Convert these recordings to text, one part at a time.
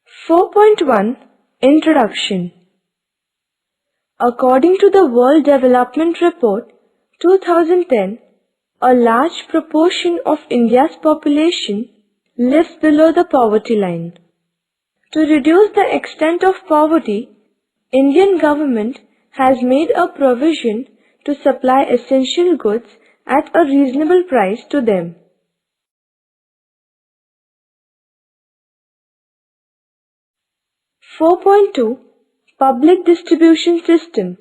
4.1 Introduction. According to the World Development Report 2010, a large proportion of India's population lives below the poverty line. To reduce the extent of poverty, Indian government has made a provision to supply essential goods at a reasonable price to them. 4.2 Public Distribution System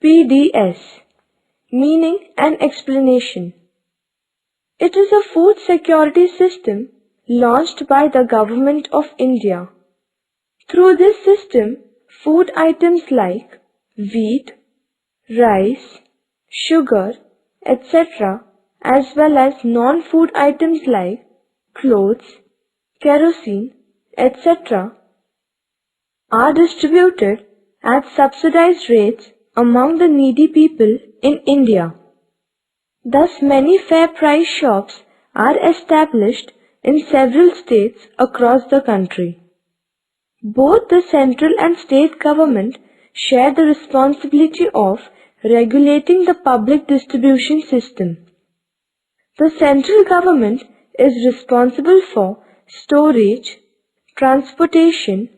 PDS. Meaning and explanation. It is a food security system launched by the Government of India. Through this system, food items like wheat, rice, sugar, etc., as well as non-food items like clothes, kerosene, etc., are distributed at subsidized rates among the needy people in India. Thus, many fair price shops are established in several states across the country. Both the central and state government share the responsibility of regulating the public distribution system. The central government is responsible for storage, transportation,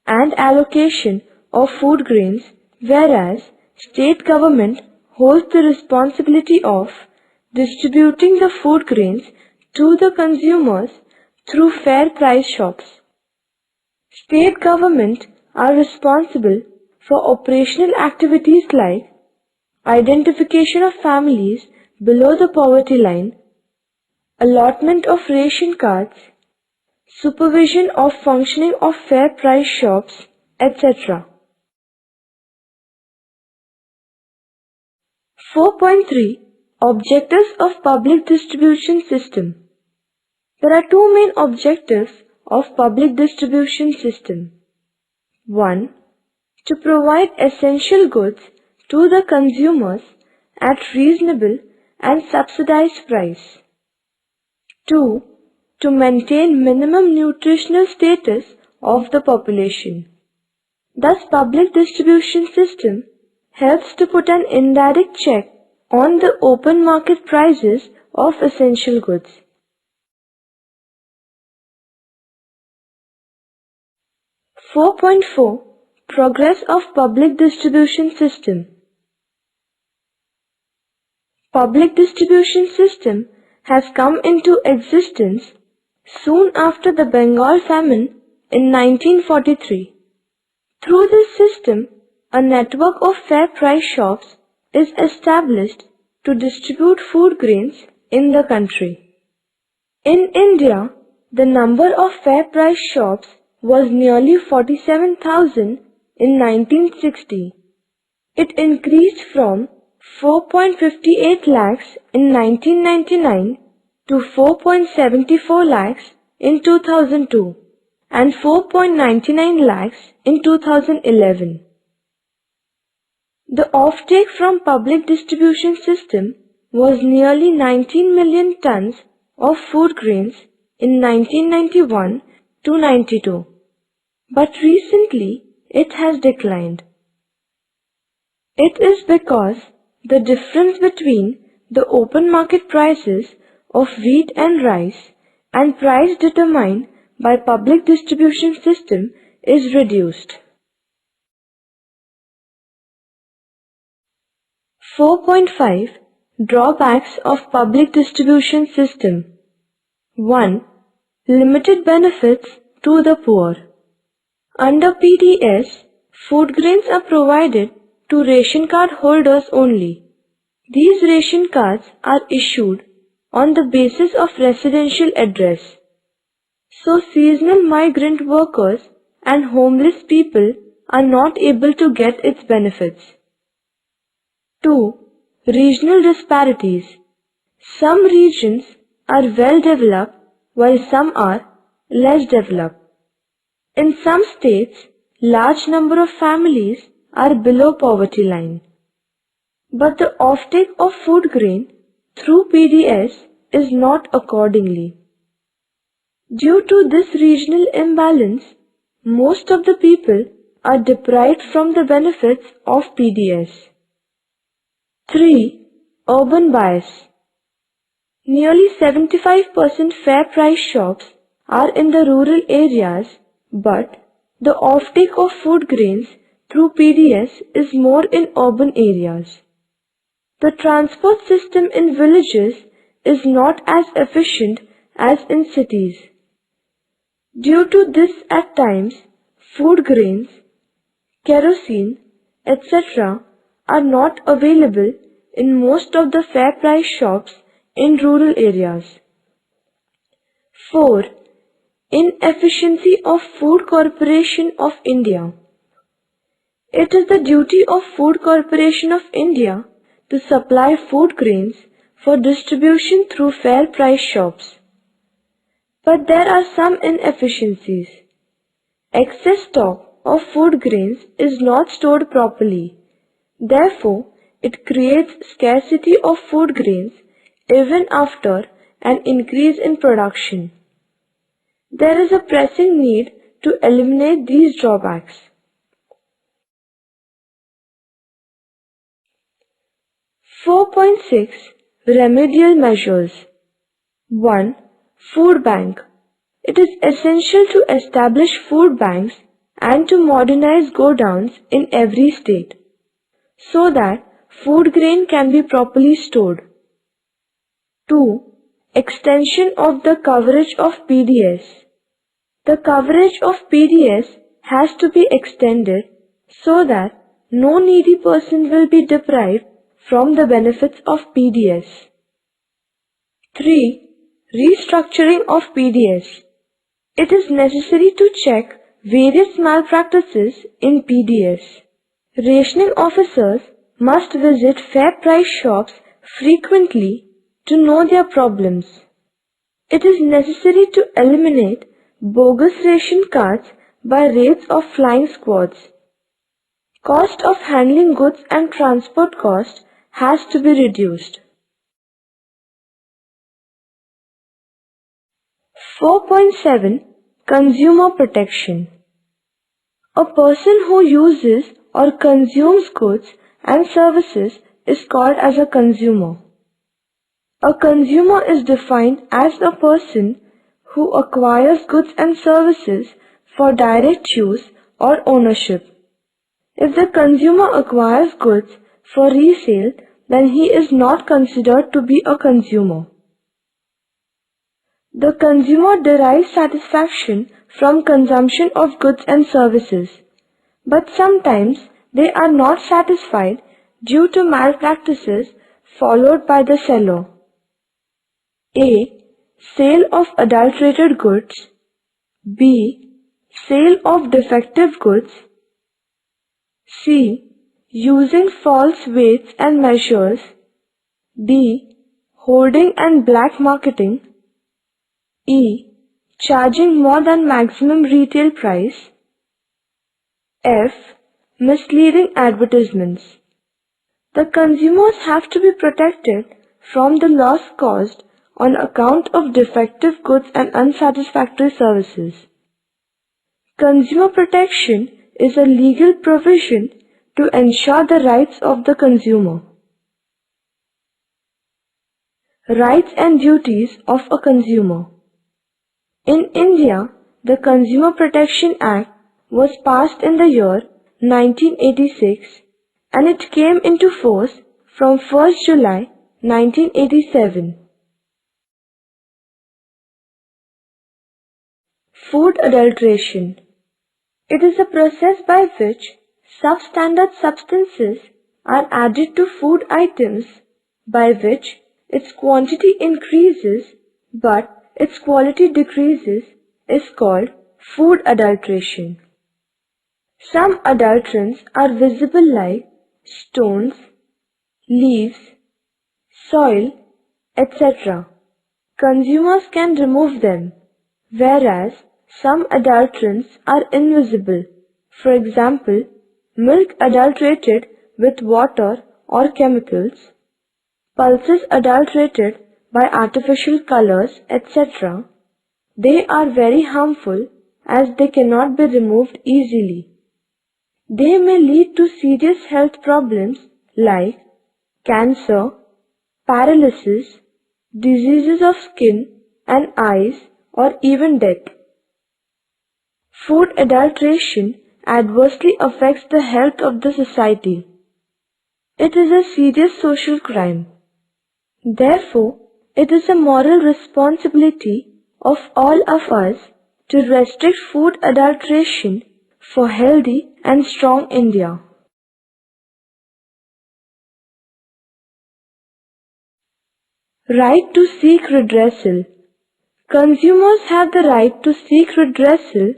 and allocation of food grains, whereas state government holds the responsibility of distributing the food grains to the consumers through fair price shops. State government are responsible for operational activities like identification of families below the poverty line, allotment of ration cards, supervision of functioning of fair price shops, etc. 4.3 Objectives of Public Distribution System. There are two main objectives of public distribution system. 1. To provide essential goods to the consumers at reasonable and subsidized price. 2. To maintain minimum nutritional status of the population. Thus, public distribution system helps to put an indirect check on the open market prices of essential goods. Progress of public distribution system. Public distribution system has come into existence soon after the Bengal famine in 1943. Through this system, a network of fair price shops is established to distribute food grains in the country. In India, the number of fair price shops was nearly 47,000 in 1960. It increased from 4.58 lakhs in 1999 to 4.74 lakhs in 2002 and 4.99 lakhs in 2011. The offtake from public distribution system was nearly 19 million tons of food grains in 1991 to 92, but recently it has declined. It is because the difference between the open market prices of wheat and rice and price determined by public distribution system is reduced. 4.5 Drawbacks of public distribution system. 1. Limited benefits to the poor. Under PDS, food grains are provided to ration card holders only. These ration cards are issued on the basis of residential address. So seasonal migrant workers and homeless people are not able to get its benefits. 2. Regional disparities. Some regions are well developed while some are less developed. In some states, large number of families are below poverty line. But the offtake of food grain through PDS is not accordingly. Due to this regional imbalance, most of the people are deprived from the benefits of PDS. 3. Urban bias. Nearly 75% fair price shops are in the rural areas, but the offtake of food grains through PDS is more in urban areas. The transport system in villages is not as efficient as in cities. Due to this, at times, food grains, kerosene, etc. are not available in most of the fair price shops in rural areas. 4. Inefficiency of Food Corporation of India. It is the duty of Food Corporation of India to supply food grains for distribution through fair price shops. But there are some inefficiencies. Excess stock of food grains is not stored properly. Therefore, it creates scarcity of food grains even after an increase in production. There is a pressing need to eliminate these drawbacks. 4.6 Remedial measures. 1. Food bank. It is essential to establish food banks and to modernize godowns in every state, so that food grain can be properly stored. 2. Extension of the coverage of PDS. The coverage of PDS has to be extended so that no needy person will be deprived from the benefits of PDS. 3. Restructuring of PDS. It is necessary to check various malpractices in PDS. Rationing officers must visit fair price shops frequently to know their problems. It is necessary to eliminate bogus ration cards by raids of flying squads. Cost of handling goods and transport cost has to be reduced. 4.7 Consumer protection. A person who uses or consumes goods and services is called as a consumer. A consumer is defined as a person who acquires goods and services for direct use or ownership. If the consumer acquires goods for resale, then he is not considered to be a consumer. The consumer derives satisfaction from consumption of goods and services, but sometimes they are not satisfied due to malpractices followed by the seller. A. Sale of adulterated goods. B. Sale of defective goods. C. Using false weights and measures. D. Hoarding and black marketing. E. Charging more than maximum retail price. F. Misleading advertisements. The consumers have to be protected from the loss caused on account of defective goods and unsatisfactory services. Consumer protection is a legal provision to ensure the rights of the consumer. Rights and duties of a consumer. In India, the Consumer Protection Act was passed in the year 1986 and it came into force from 1st July 1987. Food adulteration. It is a process by which substandard substances are added to food items by which its quantity increases but its quality decreases is called food adulteration. Some adulterants are visible like stones, leaves, soil, etc. Consumers can remove them, whereas some adulterants are invisible. For example, milk adulterated with water or chemicals, pulses adulterated by artificial colors, etc. They are very harmful as they cannot be removed easily. They may lead to serious health problems like cancer, paralysis, diseases of skin and eyes, or even death. Food adulteration adversely affects the health of the society. It is a serious social crime. Therefore, it is a moral responsibility of all of us to restrict food adulteration for healthy and strong India. Right to seek redressal. Consumers have the right to seek redressal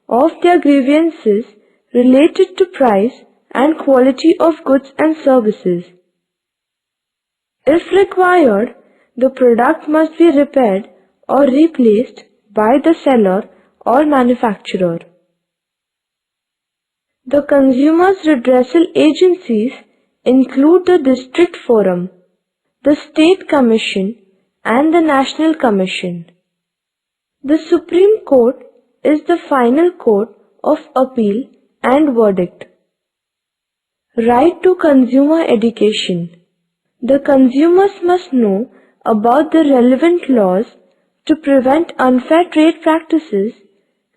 of their grievances related to price and quality of goods and services. If required, the product must be repaired or replaced by the seller or manufacturer. The consumers' redressal agencies include the District Forum, the State Commission, and the National Commission. The Supreme Court is the final court of appeal and verdict. Right to consumer education. The consumers must know about the relevant laws to prevent unfair trade practices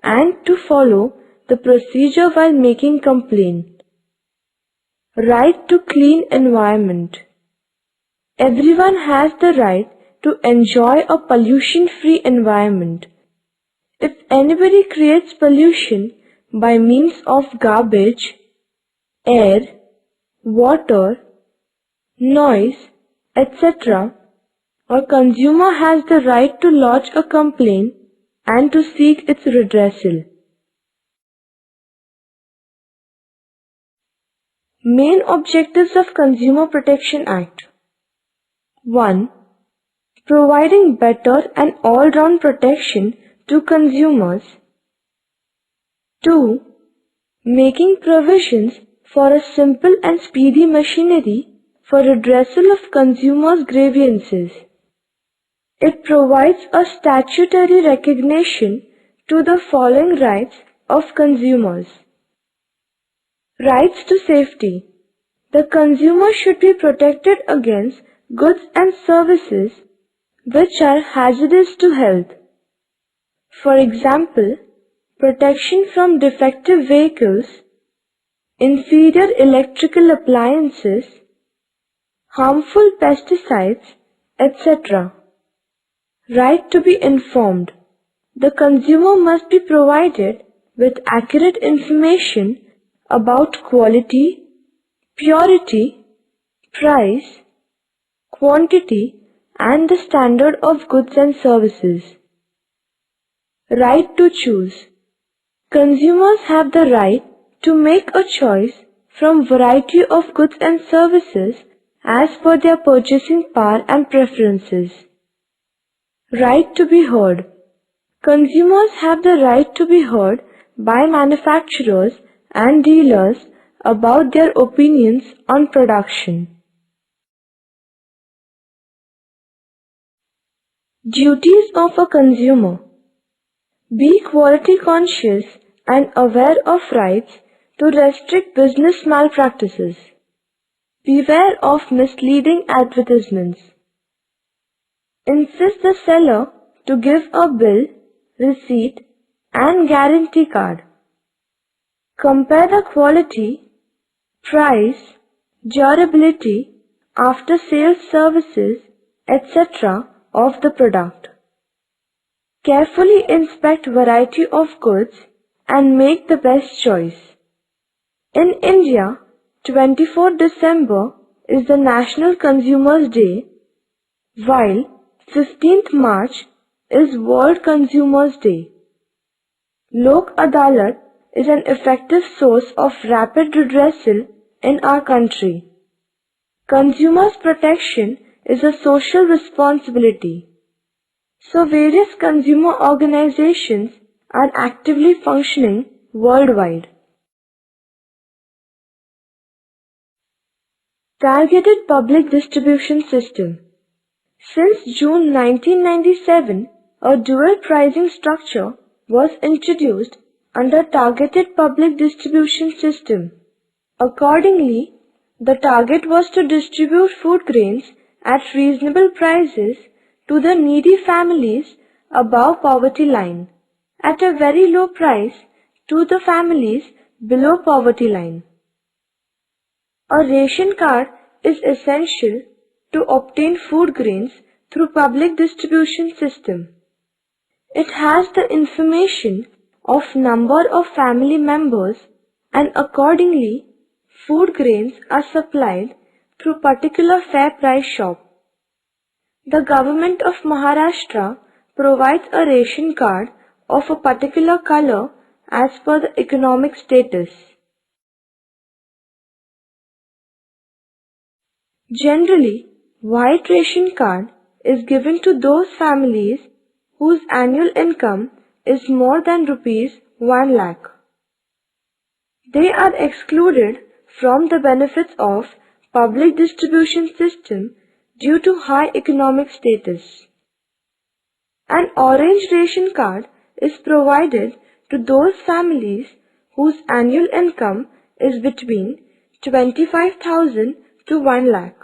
and to follow the procedure while making complaint. Right to clean environment. Everyone has the right to enjoy a pollution-free environment. If anybody creates pollution by means of garbage, air, water, noise, etc., a consumer has the right to lodge a complaint and to seek its redressal. Main objectives of Consumer Protection Act. 1. Providing better and all-round protection to consumers. 2. Making provisions for a simple and speedy machinery for redressal of consumers' grievances. It provides a statutory recognition to the following rights of consumers. Rights to safety. The consumer should be protected against goods and services which are hazardous to health. For example, protection from defective vehicles, inferior electrical appliances, harmful pesticides, etc. Right to be informed. The consumer must be provided with accurate information about quality, purity, price, quantity, and the standard of goods and services. Right to choose. Consumers have the right to make a choice from variety of goods and services as per their purchasing power and preferences. Right to be heard. Consumers have the right to be heard by manufacturers and dealers about their opinions on production. Duties of a consumer. Be quality conscious and aware of rights to restrict business malpractices. Beware of misleading advertisements. Insist the seller to give a bill, receipt, and guarantee card. Compare the quality, price, durability, after-sales services, etc. of the product. Carefully inspect variety of goods and make the best choice. In India, 24 December is the National Consumers Day, while 15th March is World Consumers Day. Lok Adalat is an effective source of rapid redressal in our country. Consumers' protection is a social responsibility. So various consumer organizations are actively functioning worldwide. Targeted Public Distribution System. Since June 1997, a dual pricing structure was introduced under targeted public distribution system. Accordingly, the target was to distribute food grains at reasonable prices to the needy families above poverty line, at a very low price to the families below poverty line. A ration card is essential to obtain food grains through public distribution system. It has the information of number of family members, and accordingly food grains are supplied through particular fair price shop. The government of Maharashtra provides a ration card of a particular color as per the economic status. Generally, white ration card is given to those families whose annual income is more than rupees 1 lakh. They are excluded from the benefits of public distribution system due to high economic status. An orange ration card is provided to those families whose annual income is between 25,000 to 1 lakh.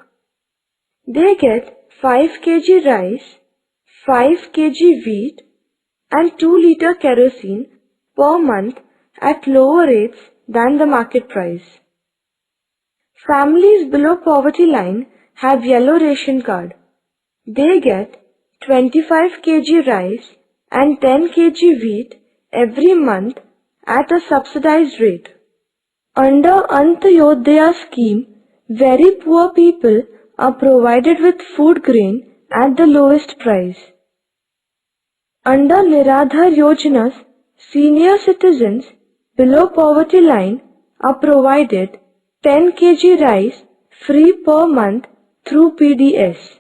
They get 5 kg rice, 5 kg wheat and 2 liter kerosene per month at lower rates than the market price. Families below poverty line have yellow ration card. They get 25 kg rice and 10 kg wheat every month at a subsidized rate. Under Antyodaya scheme, very poor people are provided with food grain at the lowest price. Under Niradhar Yojanas, senior citizens below poverty line are provided 10 kg rice free per month through PDS.